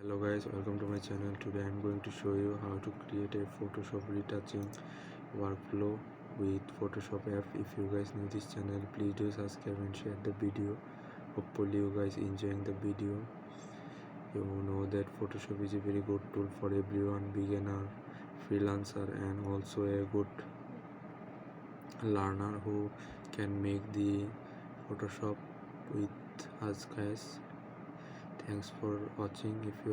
Hello guys, welcome to my channel. Today I'm going to show you how to create a Photoshop retouching workflow with Photoshop app. If you guys new this channel, please do subscribe and share the video. Hopefully you guys enjoying the video. You know that Photoshop is a very good tool for everyone, beginner, freelancer, and also a good learner who can make the Photoshop with us guys. Thanks for watching. If you